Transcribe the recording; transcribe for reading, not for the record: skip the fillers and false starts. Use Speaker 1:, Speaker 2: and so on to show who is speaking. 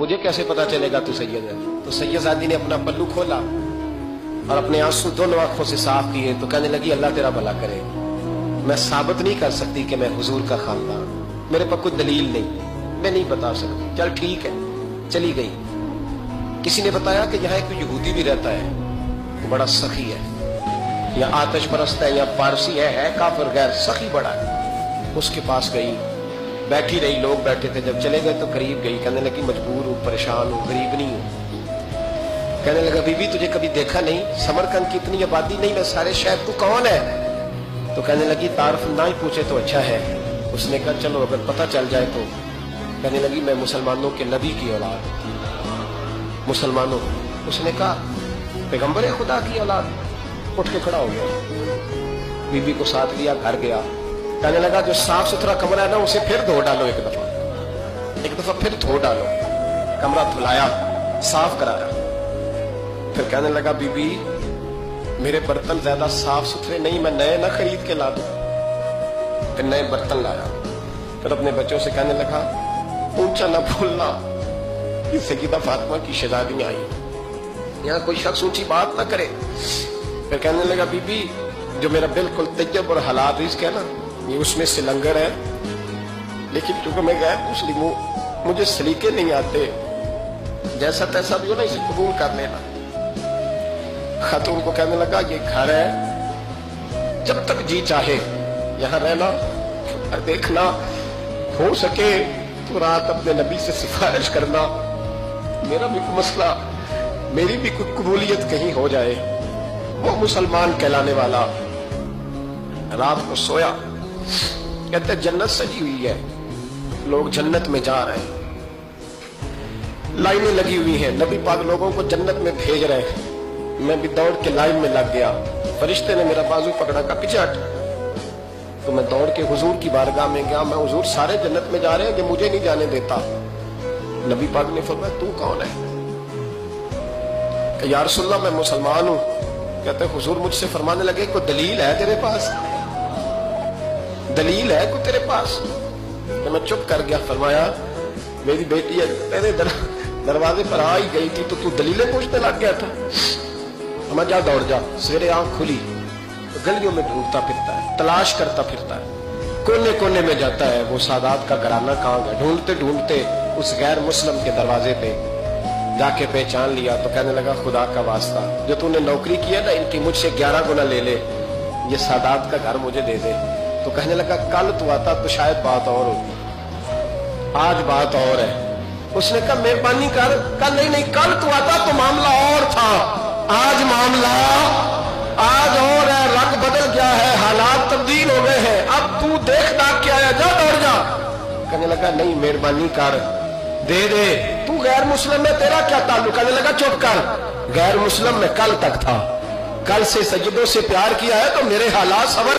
Speaker 1: मुझे कैसे पता चलेगा तू सैयद है? तो सैयदजादी ने अपना पल्लू खोला और अपने आंसू दोनों आंखों से साफ किए तो कहने लगी अल्लाह तेरा भला करे, मैं साबित नहीं कर सकती कि मैं हुजूर का खानदान, मेरे पास कोई दलील नहीं, मैं नहीं बता सकती। चल ठीक है, चली गई। किसी ने बताया कि यहाँ एक यहूदी भी रहता है, वो बड़ा सखी है, या आतिश परस्त है, या पारसी है काफिर गैर, सखी बड़ा है। उसके पास गई, बैठी रही, लोग बैठे थे, जब चले गए तो करीब गई, कहने लगी मजबूर हूँ, परेशान हूँ, गरीब नहीं हूँ। कहने लगा बीबी तुझे कभी देखा नहीं, समरकंद की इतनी आबादी नहीं, मैं सारे शहर, तू कौन है? तो कहने लगी तारफ ना ही पूछे तो अच्छा है। उसने कहा चलो अगर पता चल जाए तो। कहने लगी मैं मुसलमानों के नबी की औलाद, मुसलमानों। उसने कहा पैगंबर खुदा की औलाद। उठ के खड़ा हो गया, बीबी को साथ लिया, घर गया। कहने लगा जो साफ सुथरा कमरा है ना उसे फिर धो डालो, एक दफा फिर धो डालो। कमरा धुलाया, साफ कराया। फिर कहने लगा बीबी मेरे बर्तन ज्यादा साफ सुथरे नहीं, मैं नए ना खरीद के ला दूं। फिर नए बर्तन लाया। फिर अपने बच्चों से कहने लगा ऊंचा ना बोलना, इससे की फातिमा की शहजादी आई, यहाँ कोई शख्स ऊंची बात ना करे। फिर कहने लगा बीबी जो मेरा बिल्कुल तैयब और हलाल रिज़्क है ना, ये उसमें से लंगर है, लेकिन क्योंकि मैं गैर मुस्लिम हूँ, मुझे सलीके नहीं आते, जैसा तैसा भी हो ना इसे कबूल कर लेना। खातून को कहने लगा ये घर है, जब तक जी चाहे यहाँ रहना, और देखना हो सके तो रात अपने नबी से सिफारिश करना, मेरा भी कोई मसला, मेरी भी कोई कबूलियत कहीं हो जाए, वो मुसलमान कहलाने वाला। रात को सोया, कहते जन्नत सजी हुई है, लोग जन्नत में जा रहे हैं, लाइनें लगी हुई हैं, नबी पाक लोगों को जन्नत में भेज रहे हैं। मैं भी दौड़ के लाइन में लग गया, फरिश्ते ने मेरा बाजू पकड़ा, का पीछे हट। तो मैं दौड़ के हुजूर की बारगाह में गया, मैं हुजूर सारे जन्नत में जा रहे हैं कि मुझे नहीं जाने देता। नबी पाक ने फरमाया तू कौन है? कि या रसूलल्लाह मैं मुसलमान हूं। कहते हुजूर मुझसे फरमाने लगे कोई दलील है तेरे पास, दलील है कोई तेरे पास? तो मैं चुप कर गया। फरमाया मेरी बेटी है तेरे दरवाजे पर आ ही गई थी तो तू दलीलें पूछने लग गया था। मैं जा दौड़ जा। सवेरे आंख खुली तो गलियों में ढूंढता फिरता है, तलाश करता फिरता है, कोने कोने में जाता है वो सादात का घराना कहाँ गया। ढूंढते ढूंढते उस गैर मुस्लिम के दरवाजे पे जाके पहचान लिया। तो कहने लगा खुदा का वास्ता, जो तूने नौकरी की है ना इनकी मुझसे 11 गुना ले ले, ये सादात का घर मुझे दे दे। तो कहने लगा कल तू आता तो शायद बात और होती, आज बात और है। उसने कहा मेहरबानी कर। कल नहीं, कल तू आता तो मामला और था, आज मामला आज और है, रंग बदल गया है, हालात तब्दील हो गए हैं, अब तू देख दाख के आया, जा दौड़ जा। कहने लगा नहीं मेहरबानी कर, दे दे, तू गैर मुस्लिम है, तेरा क्या ताल्लुक? कहने लगा चुप कर, गैर मुस्लिम में कल तक था, कल से सजदों से प्यार किया है तो मेरे हालात सवर